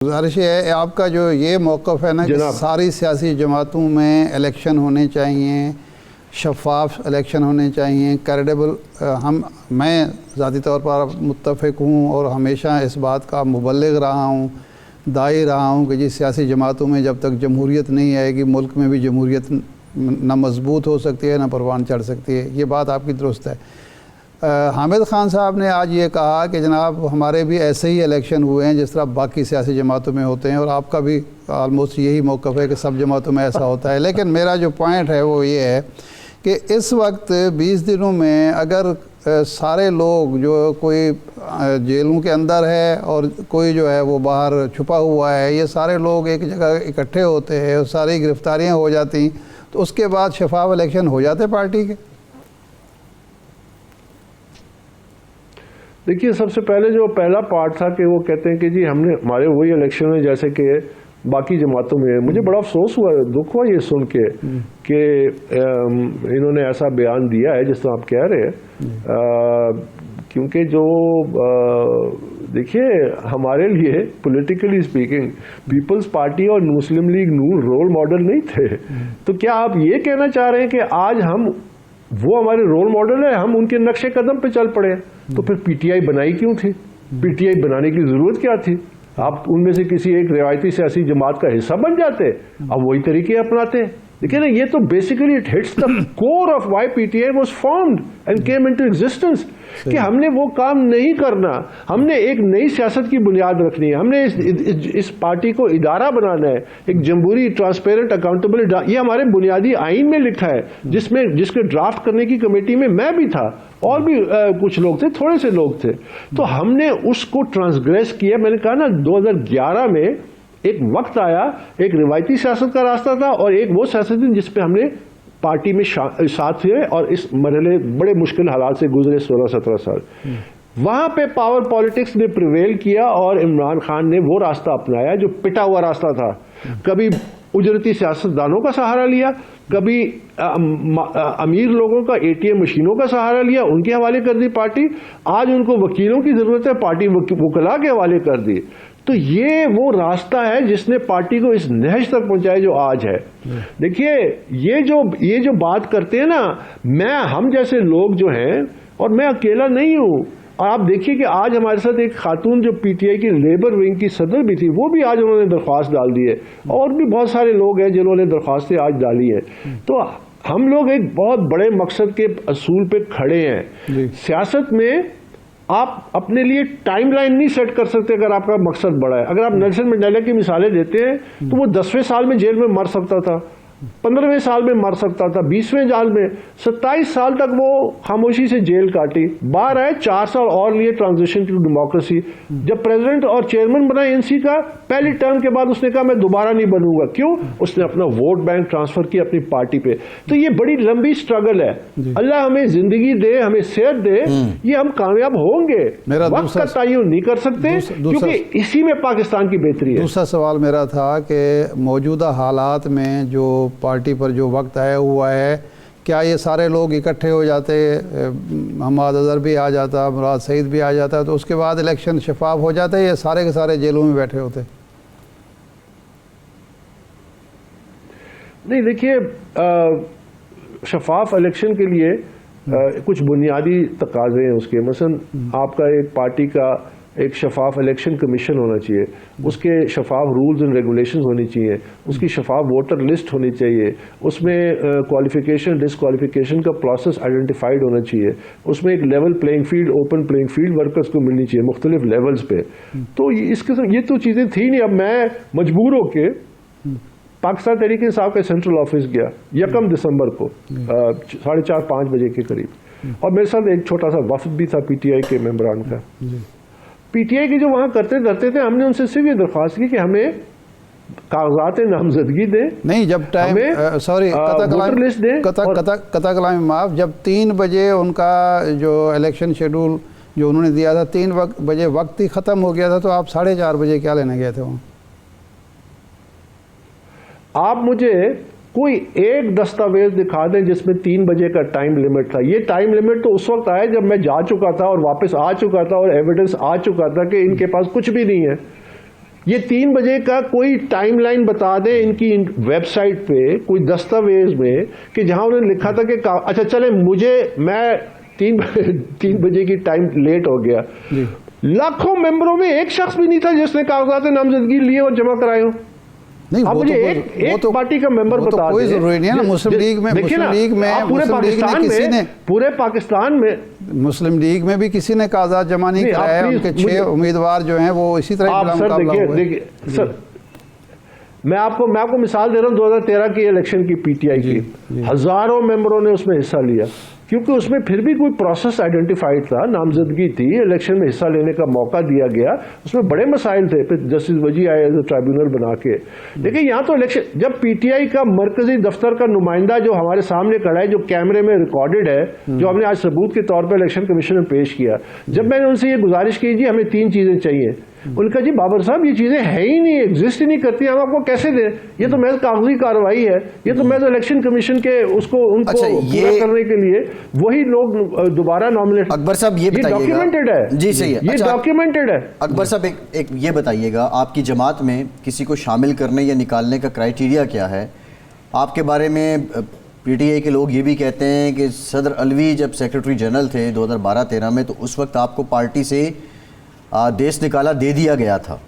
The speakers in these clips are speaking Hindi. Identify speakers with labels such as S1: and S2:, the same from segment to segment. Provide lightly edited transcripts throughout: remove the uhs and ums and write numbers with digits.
S1: गुजारिश है आपका जो ये मौक़िफ़ है ना कि सारी सियासी जमातों में इलेक्शन होने चाहिए, शफाफ इलेक्शन होने चाहिए, क्रेडिबल। मैं ज़ाती तौर पर मुत्तफ़िक हूँ और हमेशा इस बात का मुबल्लिग रहा हूँ, दाई रहा हूँ कि जिस सियासी जमातों में जब तक जमहूरियत नहीं आएगी मुल्क में भी जमहूरियत न मजबूत हो सकती है न परवान चढ़ सकती है। ये बात आपकी दुरुस्त है। हामिद ख़ान साहब ने आज ये कहा कि जनाब हमारे भी ऐसे ही इलेक्शन हुए हैं जिस तरह बाकी सियासी जमातों में होते हैं, और आपका भी आलमोस्ट यही मौक़िफ़ है कि सब जमातों में ऐसा होता है। लेकिन मेरा जो पॉइंट है वो ये है कि इस वक्त 20 दिनों में अगर सारे लोग जो कोई जेलों के अंदर है और कोई जो है वो बाहर छुपा हुआ है, ये सारे लोग एक जगह इकट्ठे होते हैं और सारी गिरफ्तारियाँ हो जाती, तो उसके बाद शफाफ इलेक्शन हो जाते पार्टी के।
S2: देखिए, सबसे पहले जो पहला पार्ट था कि वो कहते हैं कि जी हमने हमारे वही इलेक्शन है जैसे कि बाकी जमातों में। मुझे बड़ा अफसोस हुआ, दुख हुआ ये सुन के कि इन्होंने ऐसा बयान दिया है जिस तरह आप कह रहे हैं, क्योंकि जो देखिए हमारे लिए पॉलिटिकली स्पीकिंग पीपल्स पार्टी और मुस्लिम लीग नून रोल मॉडल नहीं थे। तो क्या आप ये कहना चाह रहे हैं कि आज हम वो हमारे रोल मॉडल है, हम उनके नक्शे कदम पे चल पड़े? तो फिर पीटीआई बनाई क्यों थी? पीटीआई बनाने की जरूरत क्या थी? आप उनमें से किसी एक रिवायती सियासी जमात का हिस्सा बन जाते, अब वही तरीके अपनाते। देखिए ना, ये तो basically it hits the core of why PTI was formed and came into existence, कि हमने वो काम नहीं करना, हमने एक नई सियासत की बुनियाद रखनी है, हमने इस पार्टी को इदारा बनाना है, एक जमहूरी ट्रांसपेरेंट अकाउंटेबल। ये हमारे बुनियादी आइन में लिखा है, जिसके ड्राफ्ट करने की कमेटी में मैं भी था और भी कुछ लोग थे, थोड़े से लोग थे। तो हमने उसको ट्रांसग्रेस किया। मैंने कहा ना, 2011 में एक वक्त आया, एक रिवायती सियासत का रास्ता था और एक वो सियासत थी जिसपे हमने पार्टी में साथ हुए और इस मरहले बड़े मुश्किल हालात से गुजरे 16-17 साल। वहां पे पावर पॉलिटिक्स ने प्रिवेल किया और इमरान खान ने वो रास्ता अपनाया जो पिटा हुआ रास्ता था। कभी उजरती सियासतदानों का सहारा लिया, कभी अमीर लोगों का एटीएम मशीनों का सहारा लिया, उनके हवाले कर दी पार्टी। आज उनको वकीलों की जरूरत है, पार्टी वकला के हवाले कर दी। तो ये वो रास्ता है जिसने पार्टी को इस नहज तक पहुंचाया जो आज है। देखिए, ये जो बात करते हैं ना, हम जैसे लोग जो हैं, और मैं अकेला नहीं हूं, और आप देखिए कि आज हमारे साथ एक खातून जो पीटीआई की लेबर विंग की सदर भी थी, वो भी आज उन्होंने दरख्वास्त डाल दी है, और भी बहुत सारे लोग हैं जिन्होंने दरख्वास्तें आज डाली हैं। तो हम लोग एक बहुत बड़े मकसद के असूल पे खड़े हैं। सियासत में आप अपने लिए टाइमलाइन नहीं सेट कर सकते अगर आपका मकसद बड़ा है। अगर आप नेल्सन मंडेला की मिसालें देते हैं तो वो 10वें साल में जेल में मर सकता था, 15वें साल में मर सकता था, 20वें साल में, 27 साल तक वो खामोशी से जेल काटी, बाहर आए, 4 साल और लिए ट्रांजिशन टू डेमोक्रेसी। जब प्रेसिडेंट और चेयरमैन बना एनसी का, पहली टर्म के बाद उसने कहा मैं दोबारा नहीं बनूंगा। क्यों? उसने अपना वोट बैंक ट्रांसफर किया अपनी पार्टी पे। तो ये बड़ी लंबी स्ट्रगल है। अल्लाह हमें जिंदगी दे, हमें सेहत दे, ये हम कामयाब होंगे। वक्त का तयन नहीं कर सकते क्योंकि इसी में पाकिस्तान की बेहतरी है।
S1: दूसरा सवाल मेरा था कि मौजूदा हालात में जो पार्टी पर जो वक्त आया हुआ है, क्या ये सारे लोग इकट्ठे हो जाते, मोहम्मद अजहर भी आ जाता, मुराद सईद भी आ जाता, तो उसके बाद इलेक्शन शफाफ हो जाते, ये सारे के सारे जेलों में बैठे होते?
S2: नहीं, देखिए, शफाफ इलेक्शन के लिए कुछ बुनियादी तकाजे हैं उसके। मसलन आपका एक पार्टी का एक शफाफ इलेक्शन कमीशन होना चाहिए, उसके शफाफ रूल्स एंड रेगुलेशंस होनी चाहिए, उसकी शफाफ वोटर लिस्ट होनी चाहिए, उसमें क्वालिफिकेशन डिसक्वालिफिकेशन का प्रोसेस आइडेंटिफाइड होना चाहिए, उसमें एक level playing field, open playing field workers को मिलनी चाहिए मुख्तलिफ लेवल्स पे। तो ये तो चीज़ें थी नहीं। अब मैं मजबूर होके पाकिस्तान तहरीक इंसाफ के सेंट्रल ऑफिस गया 1 दिसंबर को 4:30-5 बजे के करीब, और मेरे साथ एक छोटा सा वफ्द भी था पीटीआई के मेंबरान का। पीटीआई के जो वहां करते थे, हमने उनसे सिर्फ ये दरख्वास्त की कि हमें कागजात नामजदगी दें।
S1: नहीं, जब टाइम सॉरी कता कलामी माफ, जब 3 बजे उनका जो इलेक्शन शेड्यूल जो उन्होंने दिया था, 3 बजे वक्त ही ख़त्म हो गया था, तो आप 4:30 बजे क्या लेने गए थे वहाँ?
S2: आप मुझे कोई एक दस्तावेज दिखा दें जिसमें 3 बजे का टाइम लिमिट था। ये टाइम लिमिट तो उस वक्त आया जब मैं जा चुका था और वापस आ चुका था और एविडेंस आ चुका था कि इनके पास कुछ भी नहीं है। ये 3 बजे का कोई टाइमलाइन बता दें इनकी वेबसाइट पे, कोई दस्तावेज में, कि जहां उन्होंने लिखा था कि अच्छा चले मैं 3 बजे की टाइम लेट हो गया, लाखों मेंबरों में एक शख्स भी नहीं था जिसने कागजात नामजदगी लिए और जमा कराए हो।
S1: नहीं,
S2: आप मुझे एक पार्टी का मेंबर बता दें।
S1: कोई जरूरी नहीं है ना। मुस्लिम लीग में
S2: पूरे पाकिस्तान में
S1: मुस्लिम लीग में भी किसी ने कागजात जमा नहीं कराया। उनके 6 उम्मीदवार जो हैं वो इसी तरह
S2: देखिए सर, मैं आपको मिसाल दे रहा हूँ 2013 की इलेक्शन की, पीटीआई की, हजारों मेंबरों ने उसमें हिस्सा लिया, क्योंकि उसमें फिर भी कोई प्रोसेस आइडेंटिफाइड था, नामजदगी थी, इलेक्शन में हिस्सा लेने का मौका दिया गया, उसमें बड़े मसाइल थे, फिर जस्टिस वजी आए एज ए ट्राइब्यूनल बना के। लेकिन यहाँ तो इलेक्शन, जब पीटीआई का मरकजी दफ्तर का नुमाइंदा जो हमारे सामने खड़ा है, जो कैमरे में रिकॉर्डेड है, जो हमने आज सबूत के तौर पर इलेक्शन कमीशन में पेश किया, जब मैंने उनसे ये गुजारिश की जी हमें 3 चीजें चाहिए, उनका जी बाबर साहब ये चीजें है ही नहीं, एग्जिस्ट ही नहीं करती, हम आपको कैसे दें, ये तो महज कागजी कार्रवाई है, ये तो महज इलेक्शन कमीशन के उनको पूरा करने के लिए वही लोग दोबारा नॉमिनेट।
S3: अकबर साहब ये
S2: डॉक्यूमेंटेड है
S3: जी, सही है,
S2: ये डॉक्यूमेंटेड है।
S3: अकबर साहब एक ये बताइएगा, आपकी जमात में किसी को शामिल करने या निकालने का क्राइटेरिया क्या है? आपके बारे में पीटीआई के लोग ये भी कहते हैं कि सदर अलवी जब सेक्रेटरी जनरल थे 2012-13 में, तो उस वक्त आपको पार्टी से देश निकाला दे दिया गया था।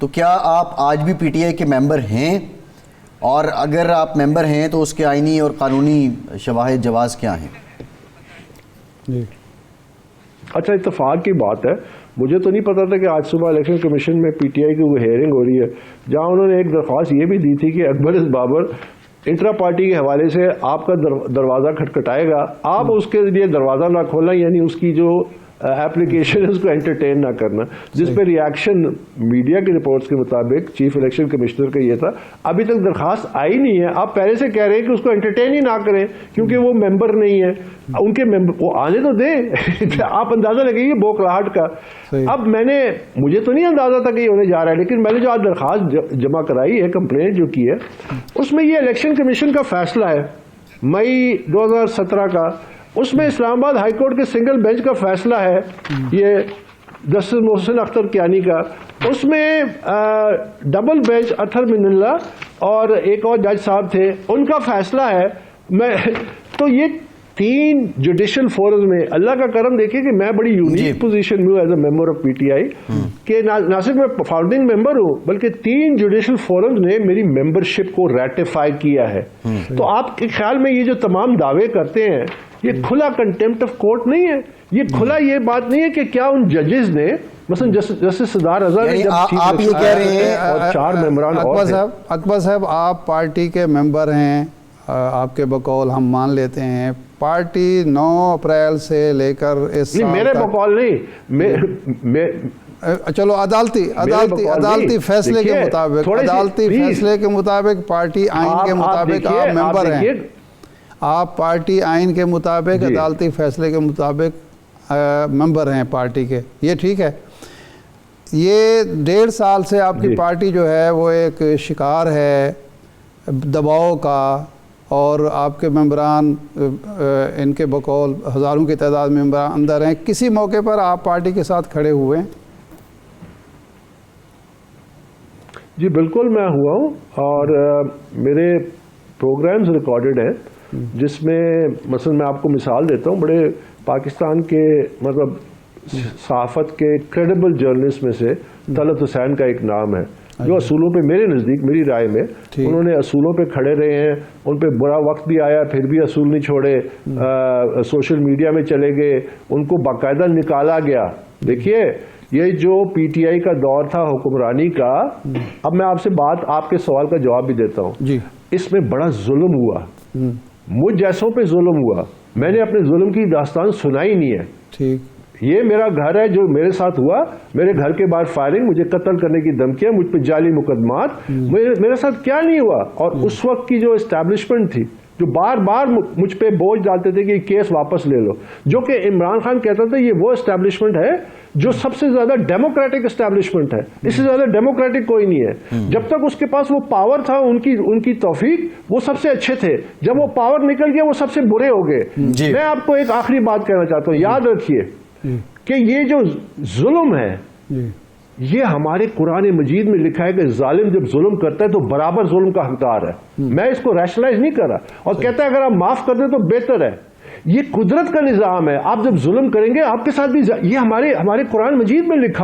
S3: तो क्या आप आज भी पीटीआई के मेंबर हैं? और अगर आप मेंबर हैं तो उसके आईनी और कानूनी शवाहिद जवाज़ क्या हैं?
S2: अच्छा, इत्तेफाक की बात है, मुझे तो नहीं पता था कि आज सुबह इलेक्शन कमीशन में पीटीआई की वो हेयरिंग हो रही है, जहां उन्होंने एक दरख्वास्त ये भी दी थी कि अकबर बाबर इंट्रा पार्टी के हवाले से आपका दरवाज़ा खटखटाएगा, आप उसके लिए दरवाज़ा ना खोलना, यानी उसकी जो एप्लीकेशन है उसको एंटरटेन ना करना, जिस पे रिएक्शन मीडिया की रिपोर्ट्स के मुताबिक चीफ इलेक्शन कमिश्नर का ये था। अभी तक दरखास्त आई नहीं है, आप पहले से कह रहे हैं कि उसको एंटरटेन ही ना करें क्योंकि वो मेंबर नहीं है, उनके मेंबर वो आने तो दें। आप अंदाजा लगाइए बौखलाहट का। अब मुझे तो नहीं अंदाजा था कि ये होने जा रहा है, लेकिन मैंने जो आज दरखास्त जमा कराई है, कंप्लेंट जो की है, उसमें ये इलेक्शन कमीशन का फैसला है मई 2017 का, उसमें इस्लामाबाद हाईकोर्ट के सिंगल बेंच का फैसला है, ये जस्टिस मोहसिन अख्तर कियानी का, उसमें डबल बेंच अथर मिनल्ला और एक और जज साहब थे, उनका फैसला है। तो ये 3 जुडिशल फोरम में, अल्लाह का करम देखिए कि मैं बड़ी यूनिक पोजीशन में हूँ as a member of PTI, कि ना सिर्फ मैं फाउंडिंग मेंबर हूँ बल्कि 3 जुडिशल फोरम ने मेरी मेंबरशिप को रेटिफाई किया है। तो आपके ख्याल में ये जो तमाम दावे करते हैं, ये खुला कंटेम्प्ट ऑफ कोर्ट नहीं है, ये खुला ये बात नहीं है कि क्या उन जजेस ने, मसलन जस्टिस सदार रजा ने, जब
S3: आप ये कह रहे हैं
S2: और 4 मेंबरान
S1: अकबर साहब आप पार्टी के मेंबर हैं, आपके बकौल हम मान लेते हैं, पार्टी 9 अप्रैल से लेकर इस साल
S2: मेरे बकौल नहीं,
S1: चलो अदालती फैसले के मुताबिक पार्टी आइन के मुताबिक आप मेंबर हैं, आप पार्टी आइन के मुताबिक अदालती फैसले के मुताबिक मेंबर हैं पार्टी के, ये ठीक है। ये 1.5 साल से आपकी पार्टी जो है वो एक शिकार है दबाव का, और आपके मेंबरान इनके बकौल हज़ारों की तादाद में मेंबर अंदर हैं। किसी मौके पर आप पार्टी के साथ खड़े हुए हैं?
S2: जी बिल्कुल मैं हुआ हूँ, और मेरे प्रोग्राम्स रिकॉर्डेड हैं, जिसमें मसलन मैं आपको मिसाल देता हूँ, बड़े पाकिस्तान के मतलब सहाफ़त के क्रेडिबल जर्नलिस्ट में से तलत हुसैन का एक नाम है, जो असूलों पे, मेरे नज़दीक, मेरी राय में, उन्होंने असूलों पे खड़े रहे हैं, उन पे बुरा वक्त भी आया फिर भी असूल नहीं छोड़े, सोशल मीडिया में चले गए, उनको बाकायदा निकाला गया। देखिए ये जो पीटीआई का दौर था हुक्मरानी का, अब मैं आपके सवाल का जवाब भी देता हूँ, इसमें बड़ा जुल्म हुआ, मुझ जैसों पे जुल्म हुआ, मैंने अपने जुल्म की दास्तान सुनाई नहीं है। ठीक, ये मेरा घर है, जो मेरे साथ हुआ, मेरे घर के बाहर फायरिंग, मुझे कत्ल करने की धमकियां, मुझ पे जाली मुकदमात, मेरे साथ क्या नहीं हुआ। और उस वक्त की जो एस्टैब्लिशमेंट थी, जो बार बार मुझ पे बोझ डालते थे कि केस वापस ले लो, जो कि इमरान खान कहता था ये वो एस्टैब्लिशमेंट है जो सबसे ज्यादा डेमोक्रेटिक एस्टैब्लिशमेंट है, इससे ज्यादा डेमोक्रेटिक कोई नहीं है। जब तक उसके पास वो पावर था, उनकी तौफीक, वो सबसे अच्छे थे, जब वो पावर निकल गया वो सबसे बुरे हो गए। मैं आपको एक आखिरी बात कहना चाहता हूँ, याद रखिए कि ये जो जुल्म है, ये हमारे कुरान मजीद में लिखा है कि जालिम जब जुल्म करता है तो बराबर जुल्म का हकदार है। मैं इसको रैशनलाइज नहीं कर रहा, और कहता है अगर आप माफ कर दें तो बेहतर है। ये कुदरत का निजाम है, आप जब जुल्म करेंगे आपके साथ भी, ये हमारे कुरान मजीद में लिखा